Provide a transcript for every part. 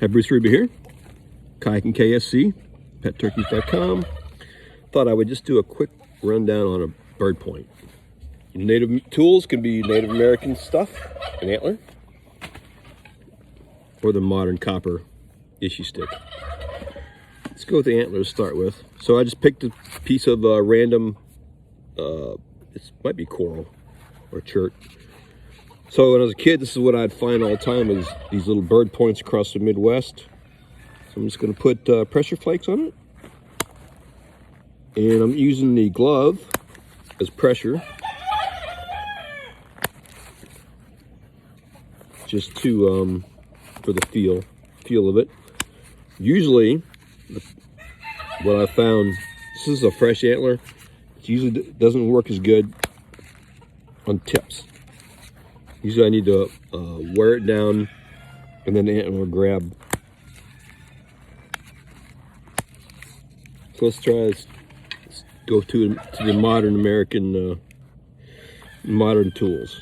Hi, Bruce Reba here, Kayak and KSC, petturkeys.com. Thought I would just do a quick rundown on a bird point. Native tools can be Native American stuff, an antler, or the modern copper issue stick. Let's go with the antler to start with. So I just picked a piece of random, it might be coral or chert. So when I was a kid, this is what I'd find all the time, is these little bird points across the Midwest. So I'm just going to put pressure flakes on it. And I'm using the glove as pressure, just to for the feel of it. Usually, what I found, this is a fresh antler. It usually doesn't work as good on tips. Usually I need to wear it down, and then the antler will grab. So let's try this. Let's go to the modern American modern tools.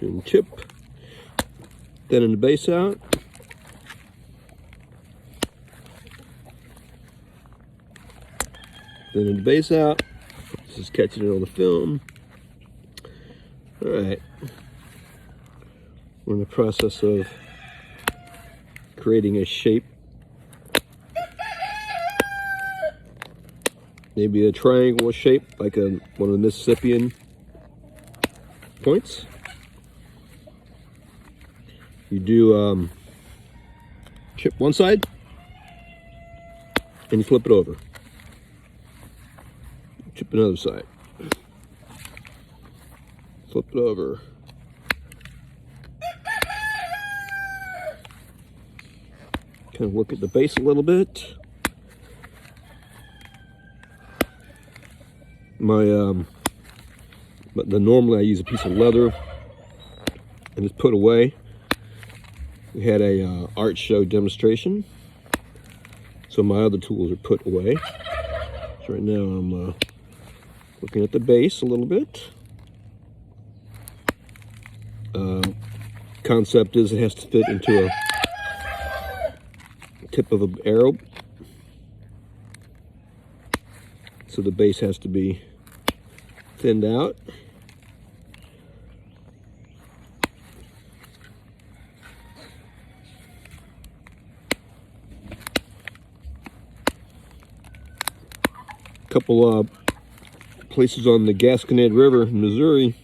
And chip, then in the base out. Then in the base out. This is catching it on the film. All right. We're in the process of creating a shape. Maybe a triangle shape, like one of the Mississippian points. You do chip one side, and you flip it over. Chip another side. Flip it over. Kind of work at the base a little bit. Normally I use a piece of leather and it's put away. We had a art show demonstration, so my other tools are put away. So right now I'm looking at the base a little bit. Concept is it has to fit into a tip of an arrow, so the base has to be thinned out. Couple places on the Gasconade River in Missouri,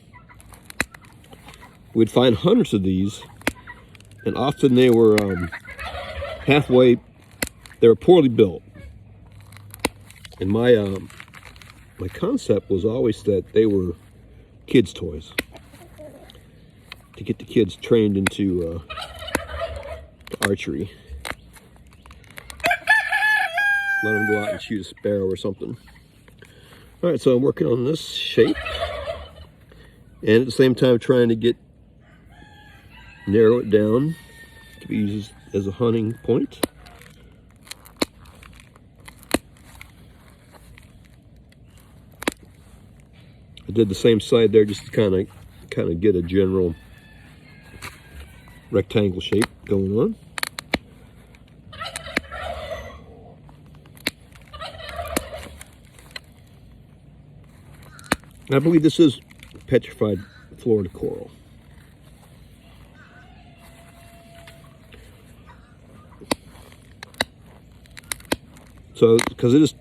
we'd find hundreds of these, and often they were halfway, they were poorly built. And my concept was always that they were kids' toys, to get the kids trained into archery. Let them go out and shoot a sparrow or something. All right, so I'm working on this shape, and at the same time trying to narrow it down to be used as a hunting point. I did the same side there just to kind of get a general rectangle shape going on. I believe this is petrified Florida coral. So, because it is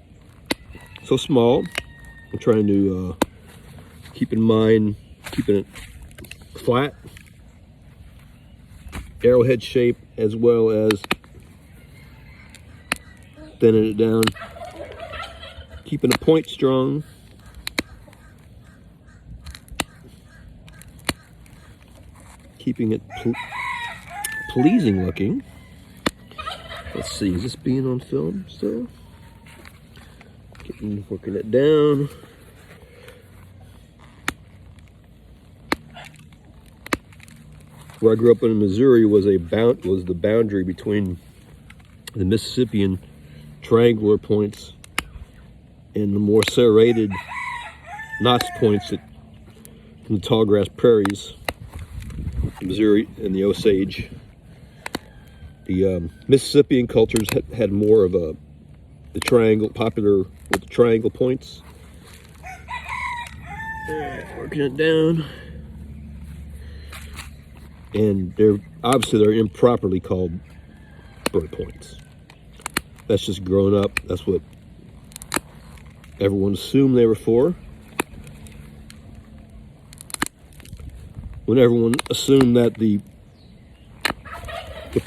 so small, I'm trying to keep in mind keeping it flat, arrowhead shape, as well as thinning it down, keeping the point strong. Keeping it pleasing looking. Let's see, is this being on film still? Working it down. Where I grew up in Missouri was the boundary between the Mississippian triangular points and the more serrated notch points that in the tall grass prairies, Missouri and the Osage. The Mississippian cultures had more of the triangle, popular with the triangle points. Working it down. And they're improperly called bird points. That's just grown up. That's what everyone assumed they were for. When everyone assumed that the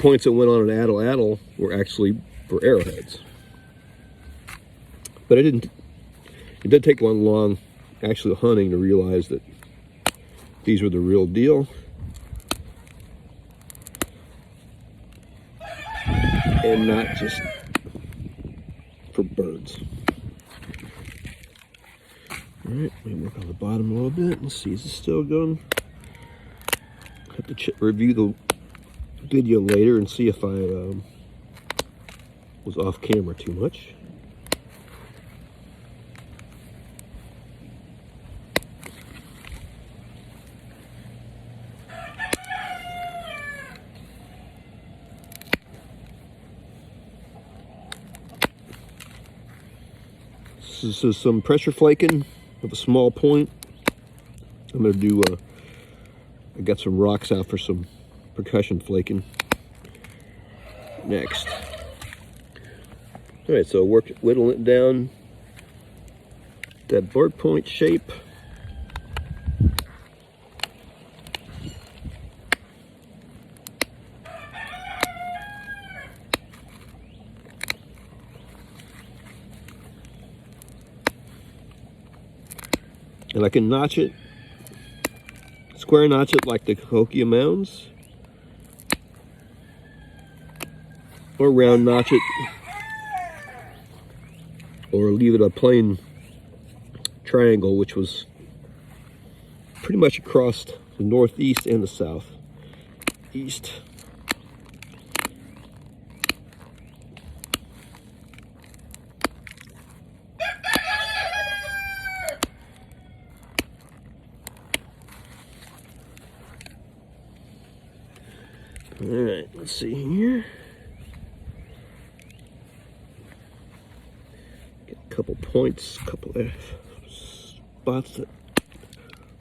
points that went on an attle were actually for arrowheads. But it didn't take long actually hunting to realize that these were the real deal. And not just for birds. All right, let me work on the bottom a little bit and see is it still going. Have to review the video later and see if I was off camera too much. This is some pressure flaking with a small point. I'm going to do, I got some rocks out for some percussion flaking next. All right, so whittling it down, that bird point shape. And I can notch it, square notch it like the Cahokia Mounds, or round notch it, or leave it a plain triangle, which was pretty much across the northeast and the southeast. All right, let's see here. Get a couple points, a couple of spots that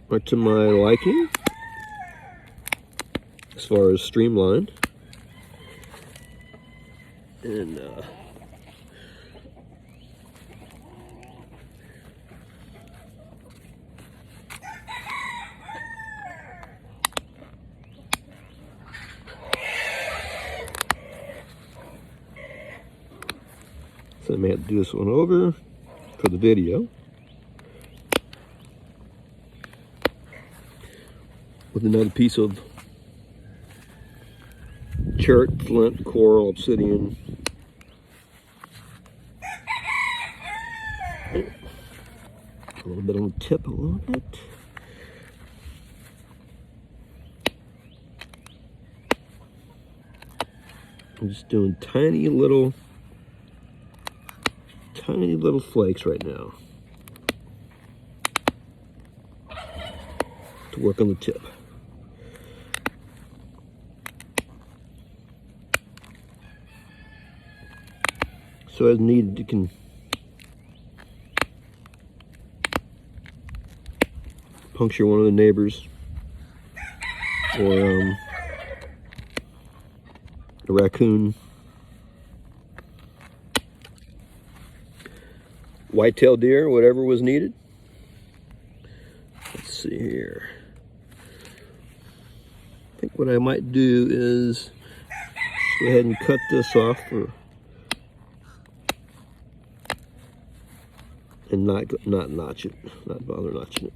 are to my liking as far as streamlined. And so I may have to do this one over for the video with another piece of chert, flint, coral, obsidian. A little bit on the tip, a little bit. I'm just doing tiny little flakes right now to work on the tip. So as needed, you can puncture one of the neighbors or a raccoon. White-tailed deer, whatever was needed. Let's see here. I think what I might do is go ahead and cut this off and not notch it, not bother notching it.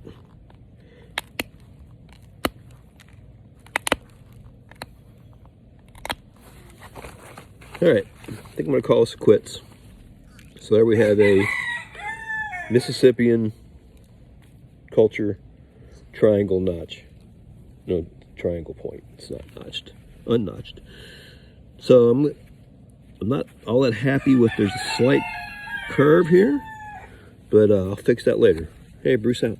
All right, I think I'm gonna call this quits. So there we have a Mississippian culture triangle notch. No, triangle point. It's not notched, unnotched. So I'm not all that happy with, there's a slight curve here, but I'll fix that later. Hey, Bruce out.